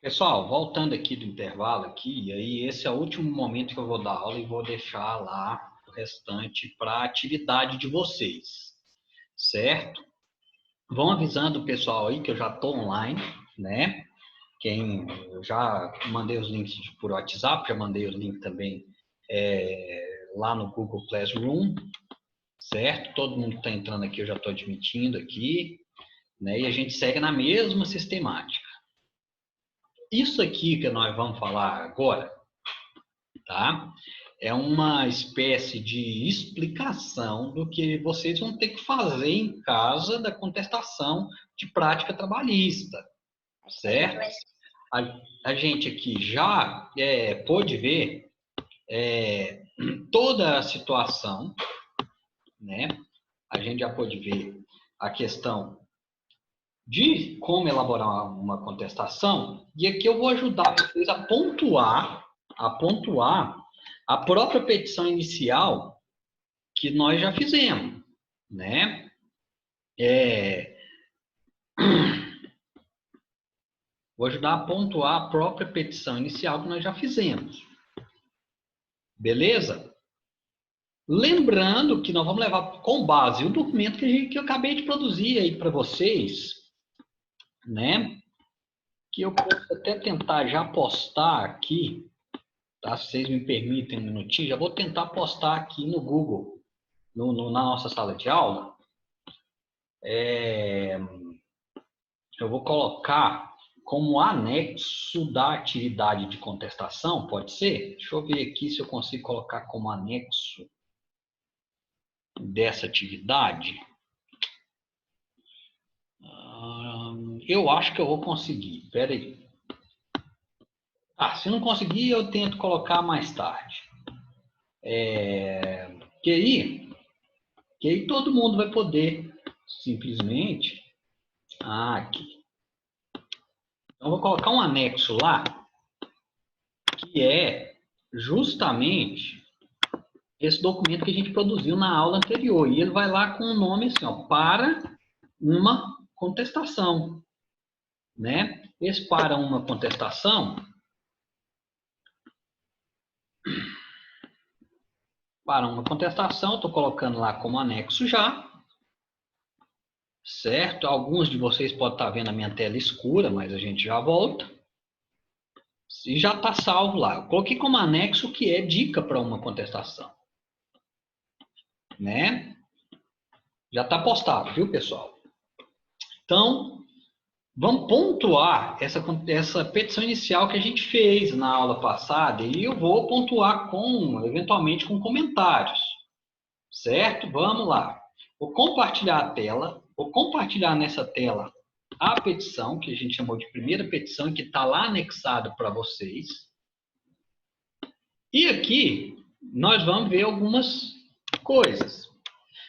Pessoal, voltando aqui do intervalo aqui, e aí esse é o último momento que eu vou dar aula e vou deixar lá o restante para a atividade de vocês, certo? Vão avisando o pessoal aí que eu já estou online, né? Eu já mandei os links por WhatsApp, já mandei os links também lá no Google Classroom, certo? Todo mundo que está entrando aqui eu já estou admitindo aqui, né? E a gente segue na mesma sistemática. Isso aqui que nós vamos falar agora, tá? É uma espécie de explicação do que vocês vão ter que fazer em casa da contestação de prática trabalhista, certo? A gente aqui já pôde ver toda a situação, né? A gente já pôde ver a questão de como elaborar uma contestação, e aqui eu vou ajudar vocês a pontuar a própria petição inicial que nós já fizemos, né? Vou ajudar a pontuar a própria petição inicial que nós já fizemos. Beleza? Lembrando que nós vamos levar com base o documento que eu acabei de produzir aí para vocês, né? Que eu posso até tentar já postar aqui, tá? Se vocês me permitem um minutinho, já vou tentar postar aqui no Google, na nossa sala de aula. Eu vou colocar como anexo da atividade de contestação, pode ser? Deixa eu ver aqui se eu consigo colocar como anexo dessa atividade. Eu acho que eu vou conseguir. Espera aí. Se não conseguir, eu tento colocar mais tarde. Que aí todo mundo vai poder simplesmente... aqui. Então, eu vou colocar um anexo lá, que é justamente esse documento que a gente produziu na aula anterior. E ele vai lá com o nome assim, ó, para uma contestação, né? Esse para uma contestação, estou colocando lá como anexo já, certo? Alguns de vocês podem estar vendo a minha tela escura, mas a gente já volta. E já está salvo lá. Eu coloquei como anexo que é dica para uma contestação, né? Já está postado, viu, pessoal? Então, vamos pontuar essa petição inicial que a gente fez na aula passada e eu vou pontuar eventualmente com comentários, certo? Vamos lá. Vou compartilhar a tela, vou compartilhar nessa tela a petição, que a gente chamou de primeira petição, que está lá anexado para vocês. E aqui nós vamos ver algumas coisas.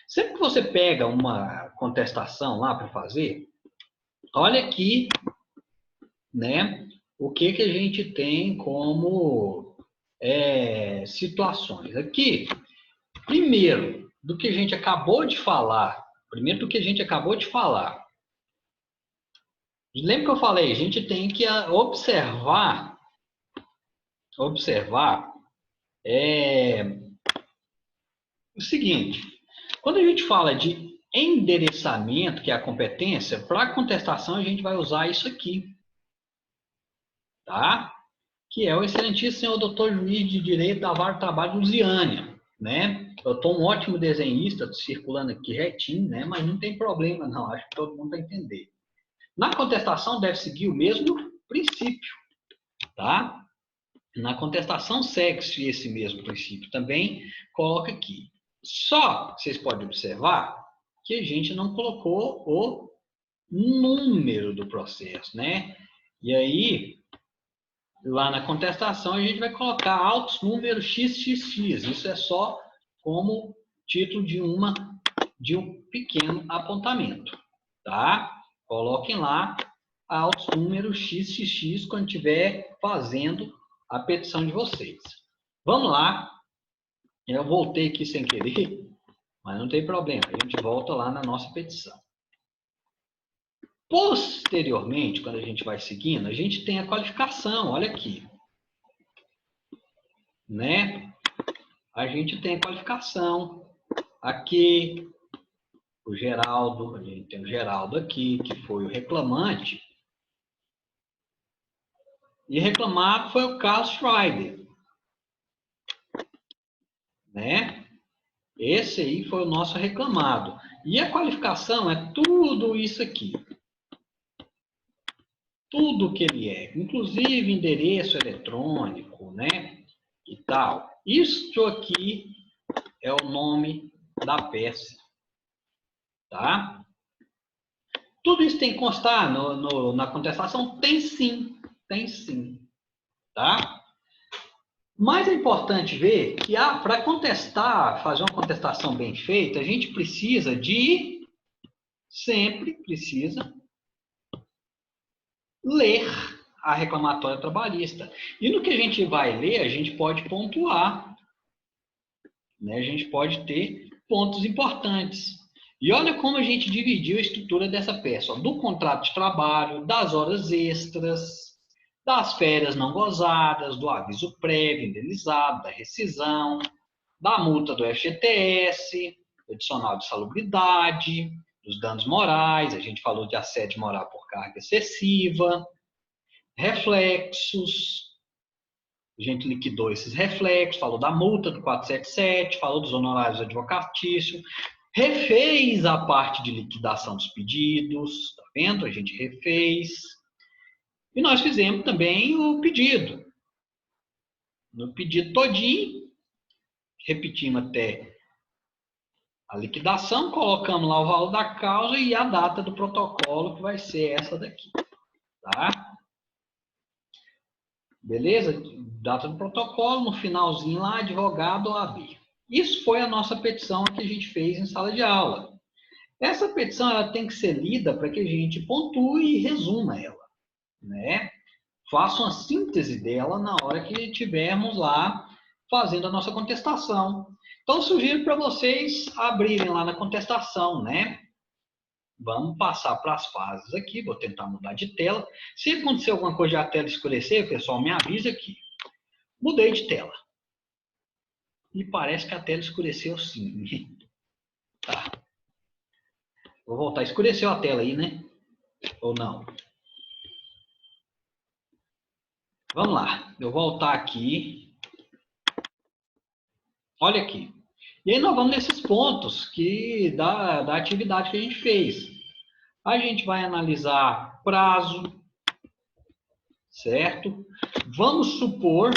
Sempre que você pega uma contestação lá para fazer, olha aqui, né, o que a gente tem como situações. Aqui, primeiro do que a gente acabou de falar, lembra que eu falei, a gente tem que observar o seguinte, quando a gente fala de endereçamento, que é a competência, para contestação a gente vai usar isso aqui, tá? Que é o excelentíssimo senhor doutor juiz de direito da Vara do Trabalho de Lusiânia, né? Eu estou um ótimo desenhista, circulando aqui retinho, né? Mas não tem problema não, acho que todo mundo vai entender. Na contestação deve seguir o mesmo princípio, tá? Na contestação segue-se esse mesmo princípio também, coloca aqui. Só vocês podem observar que a gente não colocou o número do processo, né? E aí, lá na contestação, a gente vai colocar autos número XXX. Isso é só como título de um pequeno apontamento, tá? Coloquem lá autos número XXX quando estiver fazendo a petição de vocês. Vamos lá. Eu voltei aqui sem querer, mas não tem problema. A gente volta lá na nossa petição. Posteriormente, quando a gente vai seguindo, a gente tem a qualificação, olha aqui, né? A gente tem a qualificação aqui, o Geraldo, a gente tem o Geraldo aqui, que foi o reclamante, e reclamado foi o Carlos Schreiber, né? Esse aí foi o nosso reclamado. E a qualificação é tudo isso aqui. Tudo que ele é, inclusive endereço eletrônico, né? E tal. Isso aqui é o nome da peça, tá? Tudo isso tem que constar na contestação? Tem sim, tá? Mas é importante ver que para contestar, fazer uma contestação bem feita, a gente sempre precisa ler a reclamatória trabalhista. E no que a gente vai ler, a gente pode pontuar, né? A gente pode ter pontos importantes. E olha como a gente dividiu a estrutura dessa peça, ó, do contrato de trabalho, das horas extras, das férias não gozadas, do aviso prévio indenizado, da rescisão, da multa do FGTS, do adicional de salubridade, dos danos morais, a gente falou de assédio moral por carga excessiva, reflexos, a gente liquidou esses reflexos, falou da multa do 477, falou dos honorários advocatícios, refez a parte de liquidação dos pedidos, tá vendo? A gente refez. E nós fizemos também o pedido. No pedido todinho, repetimos até a liquidação, colocamos lá o valor da causa e a data do protocolo, que vai ser essa daqui, tá? Beleza? Data do protocolo, no finalzinho lá, advogado OAB. Isso foi a nossa petição que a gente fez em sala de aula. Essa petição ela tem que ser lida para que a gente pontue e resuma ela, né? Faça uma síntese dela na hora que estivermos lá fazendo a nossa contestação. Então, sugiro para vocês abrirem lá na contestação, né? Vamos passar para as fases aqui, vou tentar mudar de tela. Se acontecer alguma coisa de a tela escurecer, pessoal, me avisa aqui. Mudei de tela. E parece que a tela escureceu sim. Tá. Vou voltar. Escureceu a tela aí, né? Ou não? Vamos lá. Eu vou voltar aqui. Olha aqui. E aí nós vamos nesses pontos que da atividade que a gente fez. A gente vai analisar prazo, certo? Vamos supor,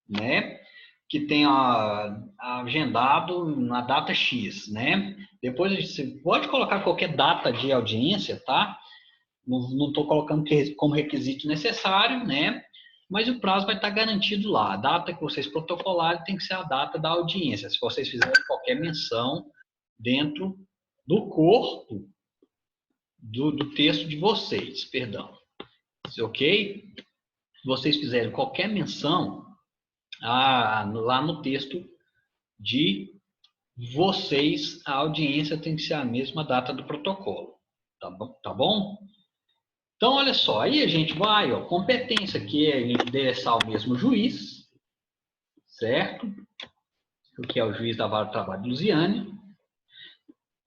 né, que tenha agendado na data X, né? Depois você pode colocar qualquer data de audiência, tá? Não estou colocando como requisito necessário, né? Mas o prazo vai estar garantido lá. A data que vocês protocolarem tem que ser a data da audiência. Se vocês fizerem qualquer menção dentro do corpo do texto de vocês, perdão. Ok? Se vocês fizerem qualquer menção lá no texto de vocês, a audiência tem que ser a mesma data do protocolo. Tá bom? Então, olha só, aí a gente vai, ó, competência, que é endereçar o mesmo juiz, certo? O que é o juiz da Vara do Trabalho de Lusiânia.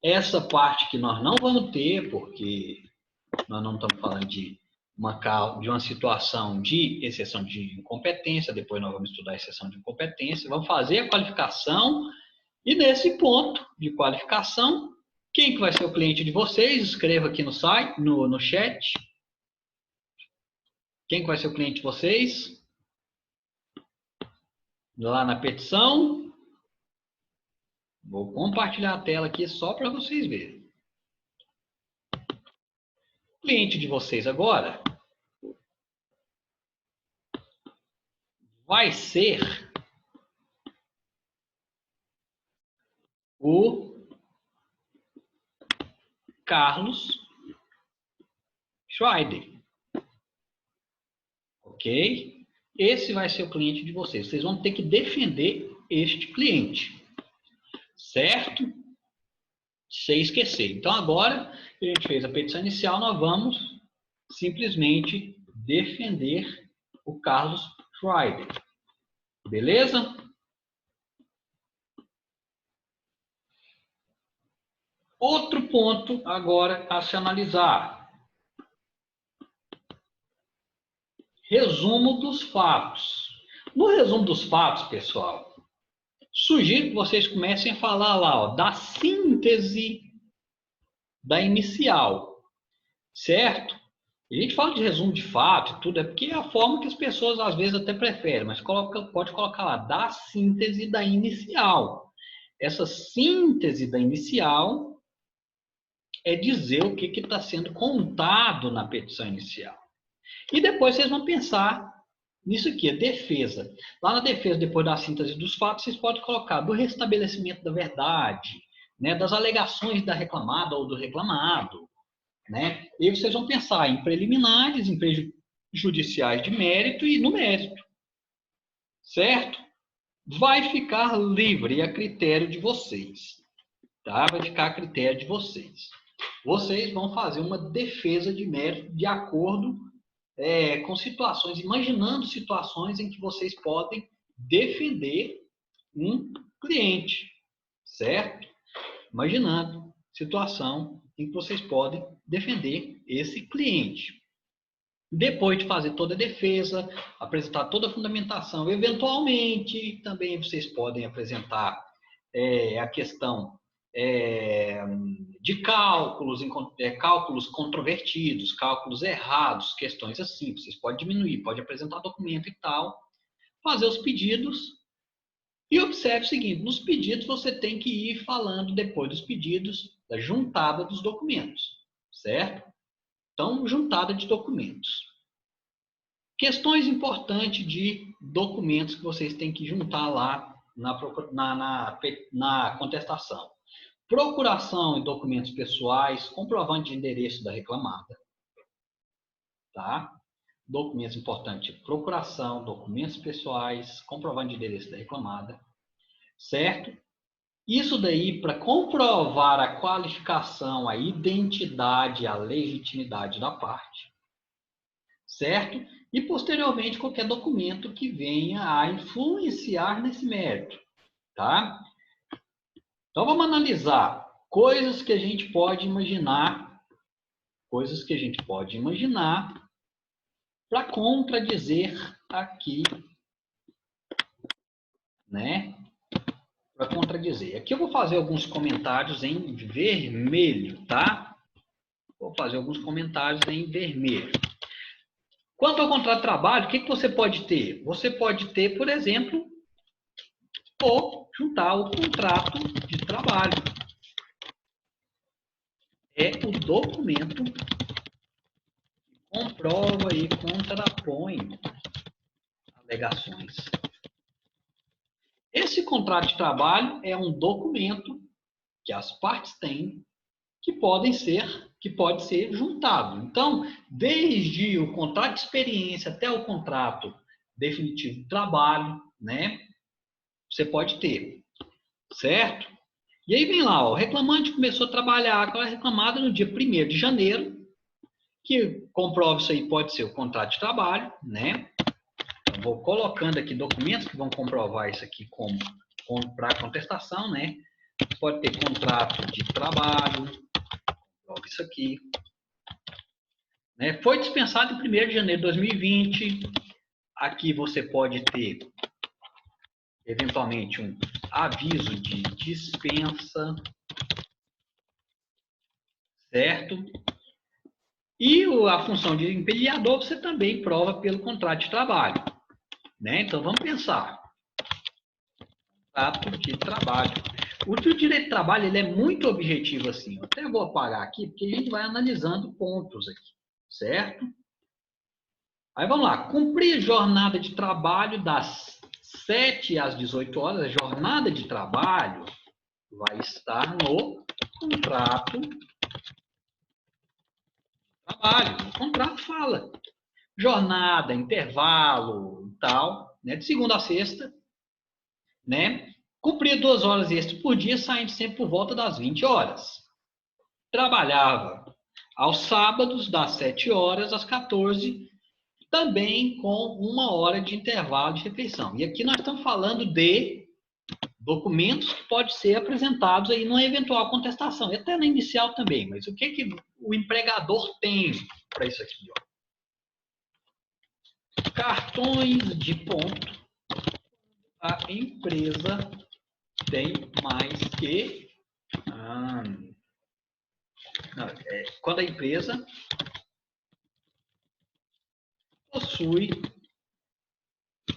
Essa parte que nós não vamos ter, porque nós não estamos falando de uma situação de exceção de incompetência, depois nós vamos estudar a exceção de incompetência, vamos fazer a qualificação, e nesse ponto de qualificação, quem que vai ser o cliente de vocês? Escreva aqui no site, no chat. Quem que vai ser o cliente de vocês? Lá na petição. Vou compartilhar a tela aqui só para vocês verem. O cliente de vocês agora vai ser o Carlos Schreider. Ok? Esse vai ser o cliente de vocês. Vocês vão ter que defender este cliente. Certo? sem esquecer. Então, agora que a gente fez a petição inicial, nós vamos simplesmente defender o Carlos Schreiber. Beleza? Outro ponto agora a se analisar. Resumo dos fatos. No resumo dos fatos, pessoal, sugiro que vocês comecem a falar lá, ó, da síntese da inicial, certo? A gente fala de resumo de fato e tudo, é porque é a forma que as pessoas às vezes até preferem, mas pode colocar lá, da síntese da inicial. Essa síntese da inicial é dizer o que está sendo contado na petição inicial. E depois vocês vão pensar nisso aqui, a defesa. Lá na defesa, depois da síntese dos fatos, vocês podem colocar do restabelecimento da verdade, né, das alegações da reclamada ou do reclamado, né? E vocês vão pensar em preliminares, em prejudiciais de mérito e no mérito, certo? Vai ficar livre a critério de vocês, tá? Vai ficar a critério de vocês. Vocês vão fazer uma defesa de mérito de acordo com situações, imaginando situações em que vocês podem defender um cliente, certo? Imaginando situação em que vocês podem defender esse cliente. Depois de fazer toda a defesa, apresentar toda a fundamentação, eventualmente também vocês podem apresentar a questão de cálculos, cálculos controvertidos, cálculos errados, questões assim. Vocês podem diminuir, pode apresentar documento e tal, fazer os pedidos. E observe o seguinte, nos pedidos você tem que ir falando depois dos pedidos da juntada dos documentos, certo? Então, juntada de documentos. Questões importantes de documentos que vocês têm que juntar lá na contestação. Procuração e documentos pessoais, comprovante de endereço da reclamada. Tá? Documentos importantes, procuração, documentos pessoais, comprovante de endereço da reclamada. Certo? Isso daí para comprovar a qualificação, a identidade, a legitimidade da parte. Certo? E posteriormente qualquer documento que venha a influenciar nesse mérito. Tá? Então, vamos analisar coisas que a gente pode imaginar, para contradizer aqui, né? Para contradizer. Aqui eu vou fazer alguns comentários em vermelho, tá? Vou fazer alguns comentários em vermelho. Quanto ao contrato de trabalho, o que você pode ter? Você pode ter, por exemplo, ou juntar o contrato de trabalho. É o documento que comprova e contrapõe alegações. Esse contrato de trabalho é um documento que as partes têm que pode ser juntado. Então, desde o contrato de experiência até o contrato definitivo de trabalho, né? Você pode ter, certo? E aí vem lá, ó, o reclamante começou a trabalhar aquela reclamada no dia 1º de janeiro, que comprova isso aí, pode ser o contrato de trabalho, né? Então, vou colocando aqui documentos que vão comprovar isso aqui como para contestação, né? Pode ter contrato de trabalho, comprova isso aqui. Né? Foi dispensado em 1º de janeiro de 2020. Aqui você pode ter, eventualmente, um aviso de dispensa, certo? E a função de impediador você também prova pelo contrato de trabalho. Né? Então, vamos pensar. Contrato de trabalho. O direito de trabalho ele é muito objetivo assim. Eu até vou apagar aqui, porque a gente vai analisando pontos aqui, certo? Aí vamos lá. Cumprir jornada de trabalho das 7 às 18 horas. A jornada de trabalho vai estar no contrato de trabalho. O contrato fala jornada, intervalo e tal, né? De segunda a sexta, né? Cumprir 2 horas extras por dia, saindo sempre por volta das 20 horas. trabalhava aos sábados, das 7 horas às 14, também com 1 hora de intervalo de refeição. E aqui nós estamos falando de documentos que podem ser apresentados aí numa eventual contestação, e até na inicial também. Mas o que o empregador tem para isso aqui? Ó? Cartões de ponto. A empresa tem mais que... quando a empresa possui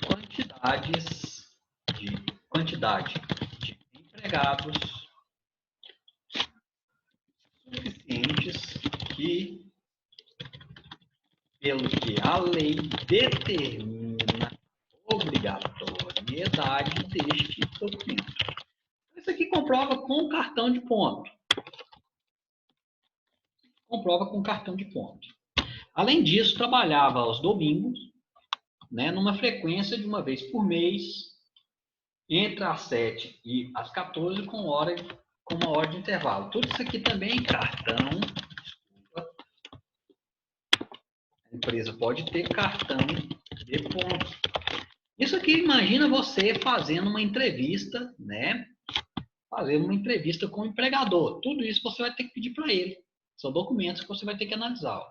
quantidade de empregados suficientes que, pelo que a lei determina a obrigatoriedade deste documento. Isso aqui comprova com cartão de ponto. Além disso, trabalhava aos domingos, né, numa frequência de uma vez por mês, entre as 7 e as 14, com uma hora de intervalo. Tudo isso aqui também é cartão. A empresa pode ter cartão de pontos. Isso aqui, imagina você fazendo uma entrevista, né? Fazendo uma entrevista com o empregador. Tudo isso você vai ter que pedir para ele. São documentos que você vai ter que analisar.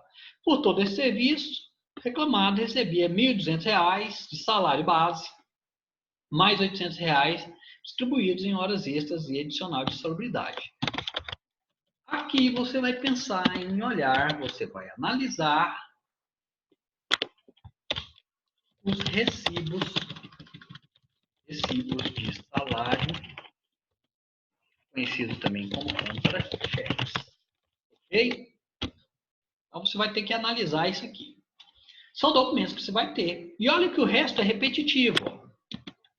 Por todo esse serviço, reclamado recebia R$ 1.200 de salário base, mais R$ 800 distribuídos em horas extras e adicional de salubridade. Aqui você vai pensar em olhar, você vai analisar os recibos de salário, conhecido também como contra-cheques. Ok? Então você vai ter que analisar isso aqui. São documentos que você vai ter. E olha que o resto é repetitivo.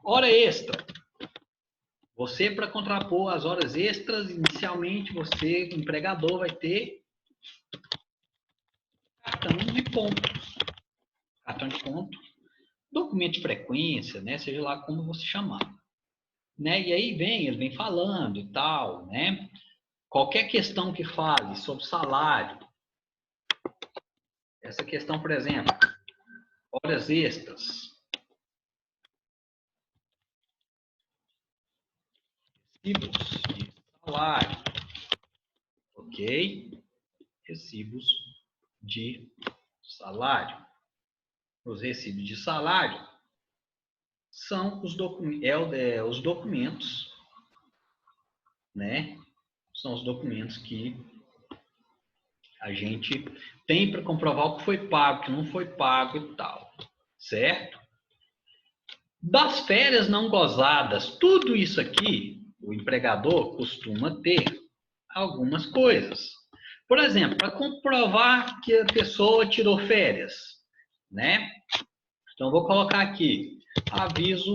Hora extra. Você, para contrapor as horas extras, inicialmente você, empregador, vai ter cartão de ponto. Cartão de ponto. Documento de frequência, né? Seja lá como você chamar. Né? E aí ele vem falando e tal, né? Qualquer questão que fale sobre salário. Essa questão, por exemplo, horas extras. Recibos de salário. Ok? Recibos de salário. Os recibos de salário são os documentos, né? São os documentos que a gente tem para comprovar o que foi pago, o que não foi pago e tal, certo? Das férias não gozadas, tudo isso aqui, o empregador costuma ter algumas coisas. Por exemplo, para comprovar que a pessoa tirou férias, né? Então, vou colocar aqui, aviso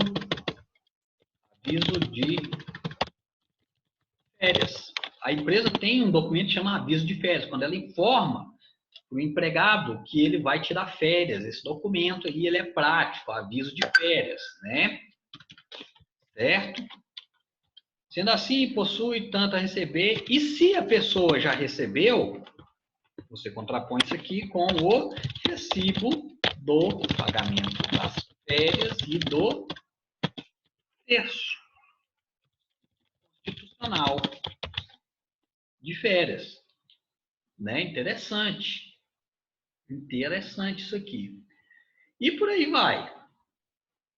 de férias. A empresa tem um documento que chama aviso de férias, quando ela informa o empregado que ele vai tirar férias. Esse documento aí, ele é prático, aviso de férias, né? Certo? Sendo assim, possui tanto a receber, e se a pessoa já recebeu, você contrapõe isso aqui com o recibo do pagamento das férias e do terço constitucional de férias. Né? Interessante isso aqui. E por aí vai.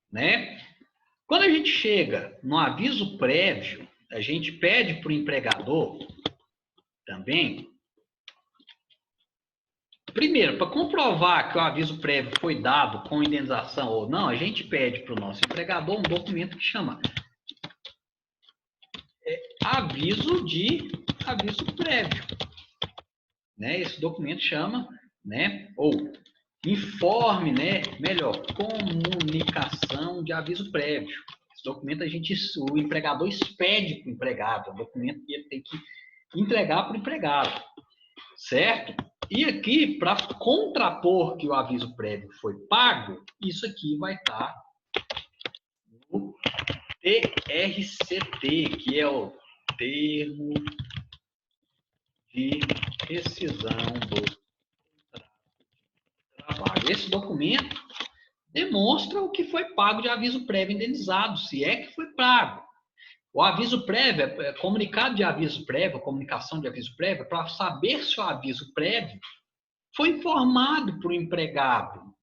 Né? Quando a gente chega no aviso prévio, a gente pede para o empregador também, primeiro, para comprovar que o aviso prévio foi dado com indenização ou não, a gente pede para o nosso empregador um documento que chama aviso prévio. Né? Esse documento chama, né? Ou informe, né? Melhor, comunicação de aviso prévio. Esse documento o empregador expede para o empregado, é um documento que ele tem que entregar para o empregado, certo? E aqui, para contrapor que o aviso prévio foi pago, isso aqui vai estar no TRCT, que é o termo de rescisão do trabalho. Esse documento demonstra o que foi pago de aviso prévio indenizado, se é que foi pago. O aviso prévio, comunicado de aviso prévio, comunicação de aviso prévio, para saber se o aviso prévio foi informado para o empregado,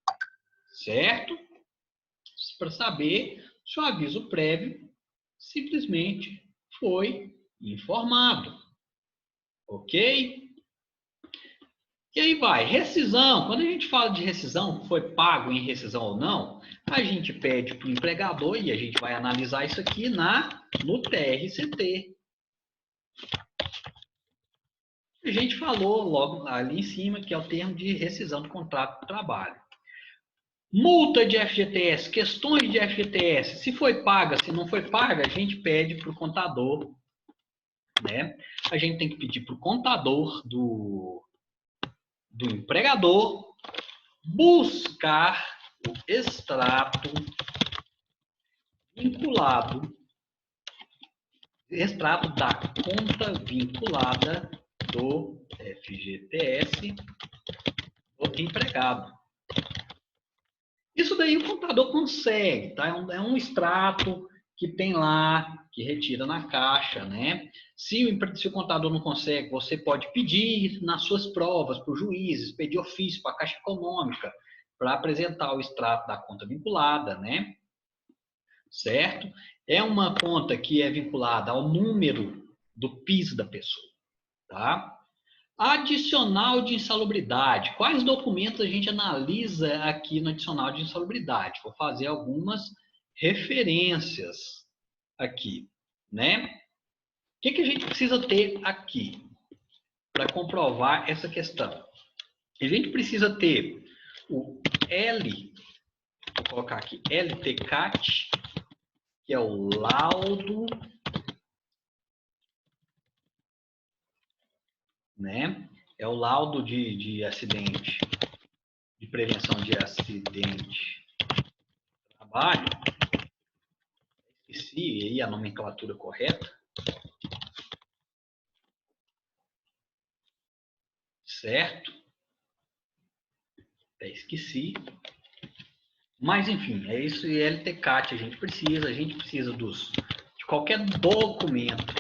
certo? Para saber se o aviso prévio simplesmente foi informado. Ok? E aí vai, rescisão. Quando a gente fala de rescisão, foi pago em rescisão ou não, a gente pede para o empregador e a gente vai analisar isso aqui no TRCT. A gente falou logo ali em cima que é o termo de rescisão do contrato de trabalho. Multa de FGTS, questões de FGTS, se foi paga, se não foi paga, a gente pede para o contador, né? A gente tem que pedir para o contador do empregador buscar o extrato vinculado, extrato da conta vinculada do FGTS do empregado. Isso daí o contador consegue, tá? É um extrato que tem lá, que retira na caixa, né? Se o contador não consegue, você pode pedir nas suas provas para os juízes, pedir ofício para a Caixa Econômica, para apresentar o extrato da conta vinculada, né? Certo? É uma conta que é vinculada ao número do PIS da pessoa, tá? Adicional de insalubridade. Quais documentos a gente analisa aqui no adicional de insalubridade? Vou fazer algumas referências aqui, né? O que a gente precisa ter aqui para comprovar essa questão? A gente precisa ter o vou colocar aqui, LTCAT, que é o laudo, né? É o laudo de acidente, de prevenção de acidente de trabalho. Esqueci aí a nomenclatura correta. Certo? Até esqueci. Mas, enfim, é isso e LTCAT a gente precisa de qualquer documento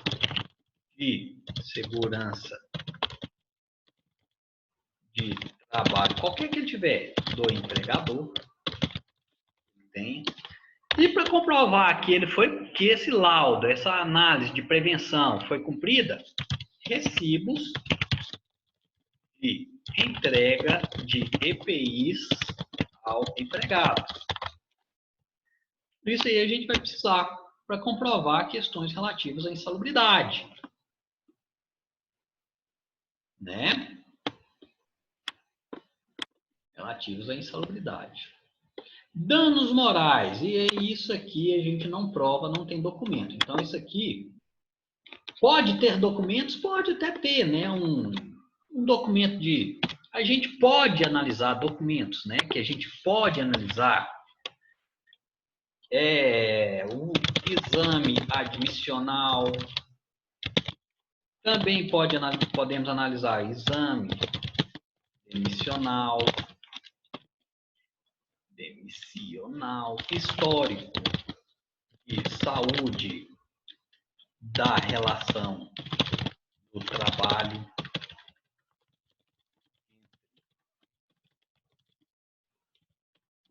de segurança de trabalho, qualquer que ele tiver, do empregador, tem. E para comprovar que esse laudo, essa análise de prevenção foi cumprida, recibos de entrega de EPIs ao empregado. Isso aí a gente vai precisar para comprovar questões relativas à insalubridade, né? Relativos à insalubridade. Danos morais, e isso aqui a gente não prova, não tem documento. Então, isso aqui pode ter documentos, pode até ter, né? Um documento de... A gente pode analisar documentos, né? Que a gente pode analisar o exame admissional. Também podemos analisar exame demissional, histórico de saúde da relação do trabalho,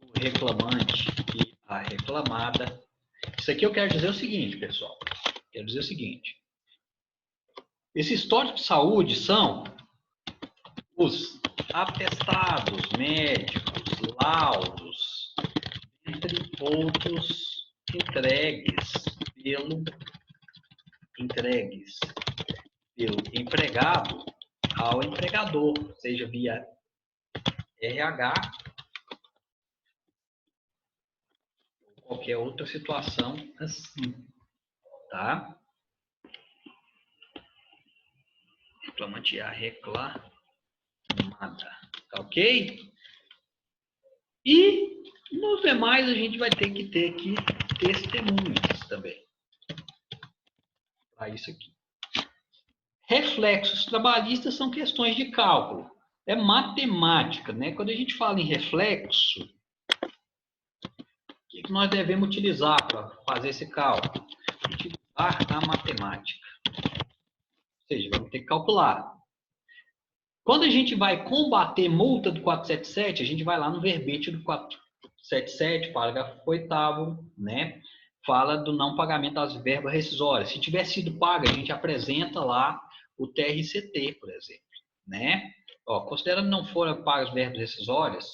o reclamante e a reclamada. Isso aqui eu quero dizer o seguinte, pessoal. Quero dizer o seguinte. Esse histórico de saúde são os atestados médicos, laudos, entre outros, entregues pelo empregado ao empregador, seja via RH ou qualquer outra situação assim, tá? Reclamante a reclamada, tá ok? E nos demais a gente vai ter que ter aqui testemunhas também. Para isso aqui. Reflexos trabalhistas são questões de cálculo. É matemática, né? Quando a gente fala em reflexo, o que nós devemos utilizar para fazer esse cálculo? Utilizar a matemática. Ou seja, vamos ter que calcular. Quando a gente vai combater multa do 477, a gente vai lá no verbete do 477, parágrafo 8º, né? Fala do não pagamento das verbas rescisórias. Se tiver sido paga, a gente apresenta lá o TRCT, por exemplo, né? Ó, considerando não foram pagas as verbas rescisórias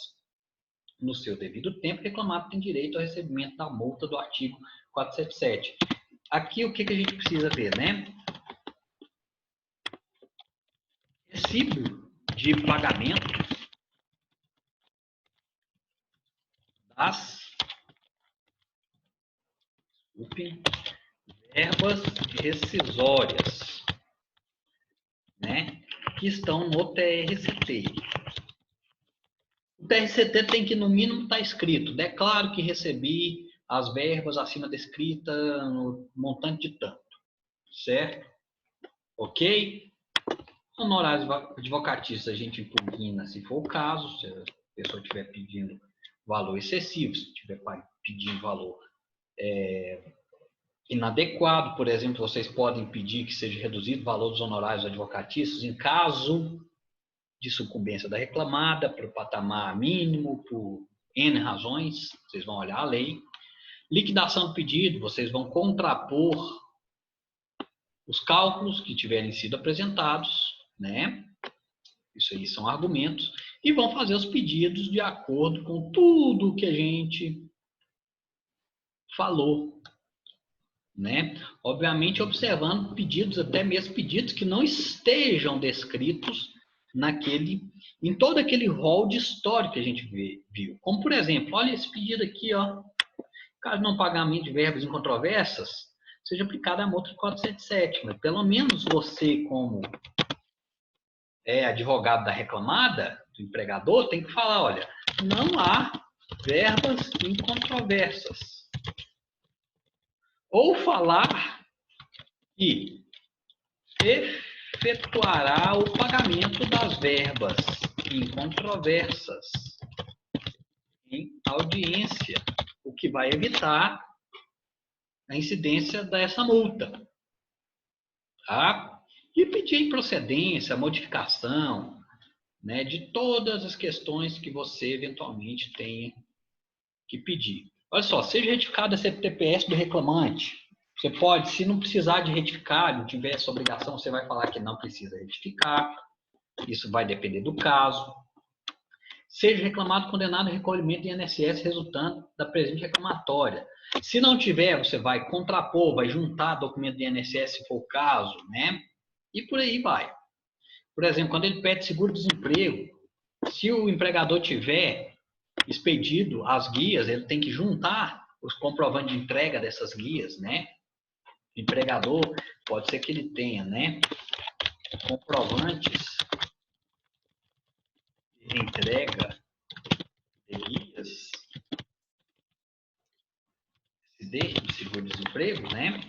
no seu devido tempo, o reclamado tem direito ao recebimento da multa do artigo 477. Aqui o que a gente precisa ver, né? Recibo de pagamento das verbas rescisórias, né, que estão no TRCT. O TRCT tem que, no mínimo, estar escrito: declaro que recebi as verbas acima descrita no montante de tanto, certo? Ok? Honorários advocatícios a gente impugna se for o caso, se a pessoa estiver pedindo valor excessivo, se estiver pedindo valor inadequado, por exemplo, vocês podem pedir que seja reduzido o valor dos honorários advocatícios em caso de sucumbência da reclamada para o patamar mínimo, por N razões, vocês vão olhar a lei. Liquidação do pedido, vocês vão contrapor os cálculos que tiverem sido apresentados, né? Isso aí são argumentos, e vão fazer os pedidos de acordo com tudo que a gente falou, né? Obviamente observando pedidos, até mesmo pedidos que não estejam descritos em todo aquele rol de história que a gente viu. Como, por exemplo, olha esse pedido aqui, ó. Caso não pagamento de verbas incontroversas, seja aplicada a multa 477. Mas pelo menos você, como advogado da reclamada, do empregador, tem que falar, olha, não há verbas incontroversas. Ou falar que efetuará o pagamento das verbas incontroversas em audiência, o que vai evitar a incidência dessa multa. Tá? E pedir improcedência, modificação, né, de todas as questões que você eventualmente tenha que pedir. Olha só, seja retificada a CTPS do reclamante. Você pode, se não precisar de retificar, não tiver essa obrigação, você vai falar que não precisa retificar. Isso vai depender do caso. Seja reclamado, condenado a recolhimento de INSS resultante da presente reclamatória. Se não tiver, você vai contrapor, vai juntar documento de INSS, se for o caso, né? E por aí vai. Por exemplo, quando ele pede seguro-desemprego, se o empregador tiver expedido as guias, ele tem que juntar os comprovantes de entrega dessas guias, né? O empregador, pode ser que ele tenha, né, comprovantes de entrega de guias de seguro-desemprego, né?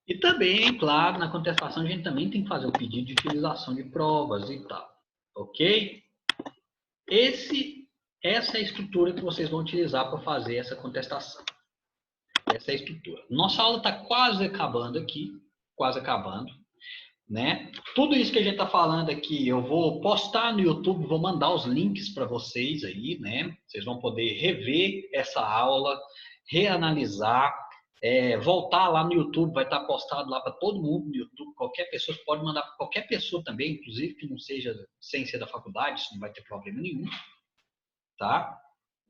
E também, claro, na contestação a gente também tem que fazer o pedido de utilização de provas e tal, ok? Essa é a estrutura que vocês vão utilizar para fazer essa contestação. Essa é a estrutura. Nossa aula está quase acabando aqui, quase acabando, né? Tudo isso que a gente está falando aqui, eu vou postar no YouTube, vou mandar os links para vocês aí, né? Vocês vão poder rever essa aula, reanalisar, voltar lá no YouTube, vai estar postado lá para todo mundo no YouTube, qualquer pessoa, você pode mandar para qualquer pessoa também, inclusive que não seja sem ser da faculdade, isso não vai ter problema nenhum, tá?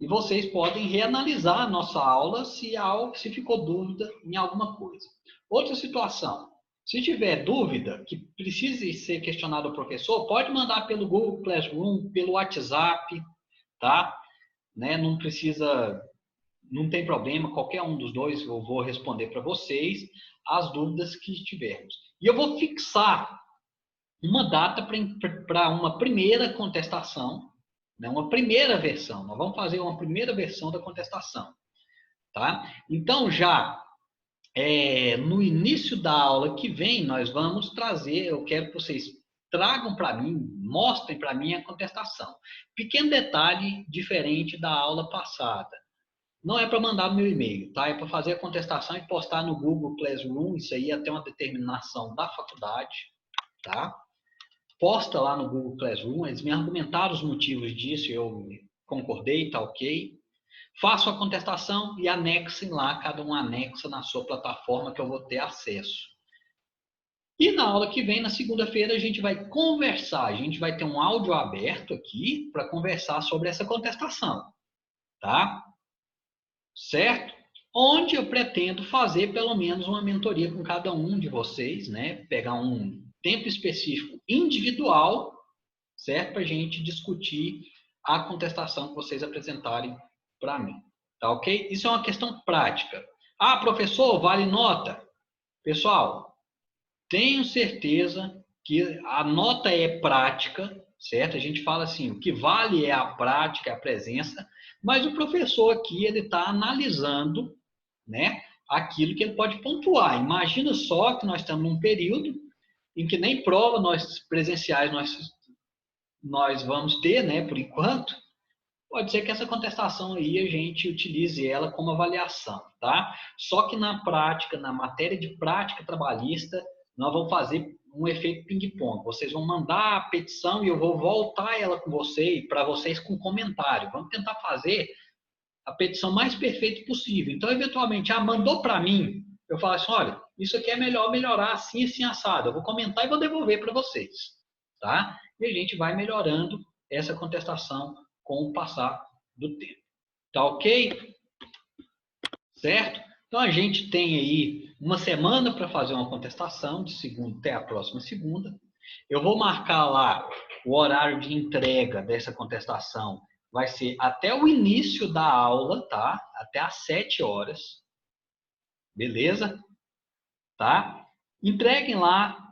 E vocês podem reanalisar a nossa aula se ficou dúvida em alguma coisa. Outra situação, se tiver dúvida que precise ser questionado ao professor, pode mandar pelo Google Classroom, pelo WhatsApp, tá? Né? Não tem problema, qualquer um dos dois eu vou responder para vocês as dúvidas que tivermos. E eu vou fixar uma data para uma primeira contestação, né? Uma primeira versão. Nós vamos fazer uma primeira versão da contestação. Tá? Então, já no início da aula que vem, nós vamos trazer, eu quero que vocês tragam para mim, mostrem para mim a contestação. Pequeno detalhe diferente da aula passada. Não é para mandar no meu e-mail, tá? É para fazer a contestação e postar no Google Classroom, isso aí até uma determinação da faculdade, tá? Posta lá no Google Classroom, eles me argumentaram os motivos disso, eu concordei, tá ok. Faço a contestação e anexem lá, cada um anexa na sua plataforma que eu vou ter acesso. E na aula que vem, na segunda-feira, a gente vai conversar, a gente vai ter um áudio aberto aqui para conversar sobre essa contestação, tá? Certo? Onde eu pretendo fazer pelo menos uma mentoria com cada um de vocês, né? Pegar um tempo específico individual, certo? Para a gente discutir a contestação que vocês apresentarem para mim, tá ok? Isso é uma questão prática. Ah, professor, vale nota? Pessoal, tenho certeza que a nota é prática, certo? A gente fala assim, o que vale é a prática, a presença, mas o professor aqui, ele está analisando, né, aquilo que ele pode pontuar. Imagina só que nós estamos num período em que nem prova nós presenciais nós vamos ter, né, por enquanto. Pode ser que essa contestação aí a gente utilize ela como avaliação, tá? Só que na prática, na matéria de prática trabalhista, nós vamos fazer um efeito ping-pong. Vocês vão mandar a petição e eu vou voltar ela com vocês, para vocês com comentário. Vamos tentar fazer a petição mais perfeita possível. Então, eventualmente, mandou para mim, eu falo assim, olha, isso aqui é melhor melhorar assim, assim, assado. Eu vou comentar e vou devolver para vocês, tá? E a gente vai melhorando essa contestação com o passar do tempo. Tá ok? Certo? Então, a gente tem aí uma semana para fazer uma contestação, de segunda até a próxima segunda. Eu vou marcar lá o horário de entrega dessa contestação. Vai ser até o início da aula, tá? Até às 7 horas. Beleza? Tá? Entreguem lá.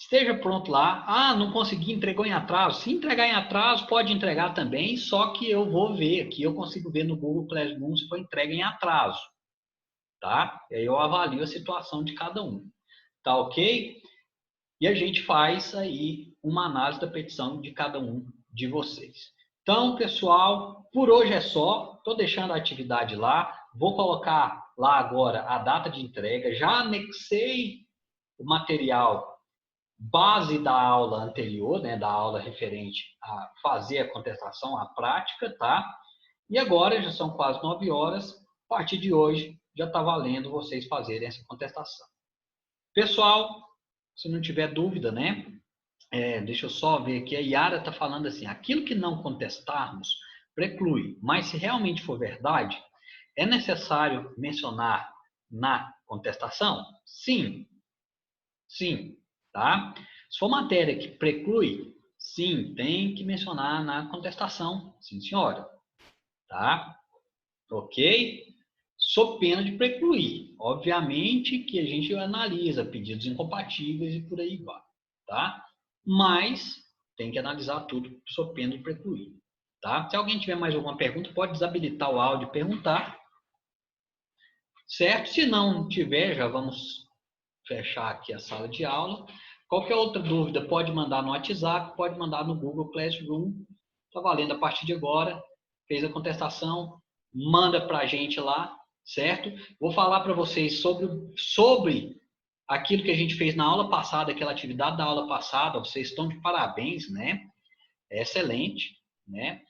Esteja pronto lá. Ah, não consegui, entregou em atraso. Se entregar em atraso, pode entregar também, só que eu vou ver aqui, eu consigo ver no Google Classroom se foi entregue em atraso. Tá? E aí eu avalio a situação de cada um. Tá ok? E a gente faz aí uma análise da petição de cada um de vocês. Então, pessoal, por hoje é só. Estou deixando a atividade lá. Vou colocar lá agora a data de entrega. Já anexei o material base da aula anterior, né, da aula referente a fazer a contestação, a prática, tá? E agora já são quase 9 horas. A partir de hoje já está valendo vocês fazerem essa contestação. Pessoal, se não tiver dúvida, né? Deixa eu só ver aqui. A Yara está falando assim: aquilo que não contestarmos preclui, mas se realmente for verdade, é necessário mencionar na contestação? Sim, sim, tá? Se for matéria que preclui, sim, tem que mencionar na contestação, sim, senhora, tá? Ok? Sob pena de precluir. Obviamente que a gente analisa pedidos incompatíveis e por aí vai, tá? Mas tem que analisar tudo sob pena de precluir, tá? Se alguém tiver mais alguma pergunta, pode desabilitar o áudio e perguntar, certo? Se não tiver, já vamos fechar aqui a sala de aula. Qualquer outra dúvida, pode mandar no WhatsApp, pode mandar no Google Classroom. Está valendo a partir de agora. Fez a contestação, manda para a gente lá, certo? Vou falar para vocês sobre aquilo que a gente fez na aula passada, aquela atividade da aula passada. Vocês estão de parabéns, né? É excelente, né?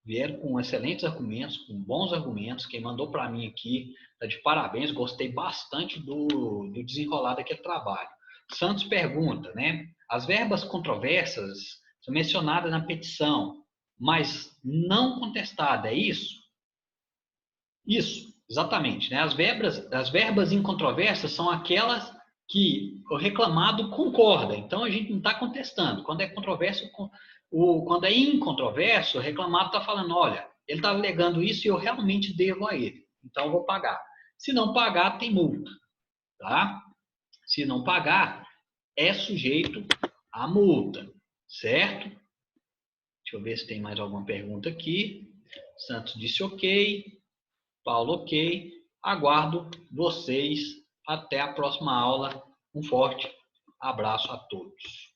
Vieram com excelentes argumentos, com bons argumentos. Quem mandou para mim aqui está de parabéns. Gostei bastante do desenrolar daquele trabalho. Santos pergunta, né? As verbas controversas são mencionadas na petição, mas não contestada, é isso? Isso, exatamente. Né? As verbas incontroversas são aquelas que o reclamado concorda. Então, a gente não está contestando. Quando é controverso, quando é incontroverso, o reclamado está falando, olha, ele está alegando isso e eu realmente devo a ele. Então, eu vou pagar. Se não pagar, tem multa. Tá? Se não pagar, é sujeito a multa. Certo? Deixa eu ver se tem mais alguma pergunta aqui. Santos disse ok. Paulo, ok. Aguardo vocês Até a próxima aula. Um forte abraço a todos.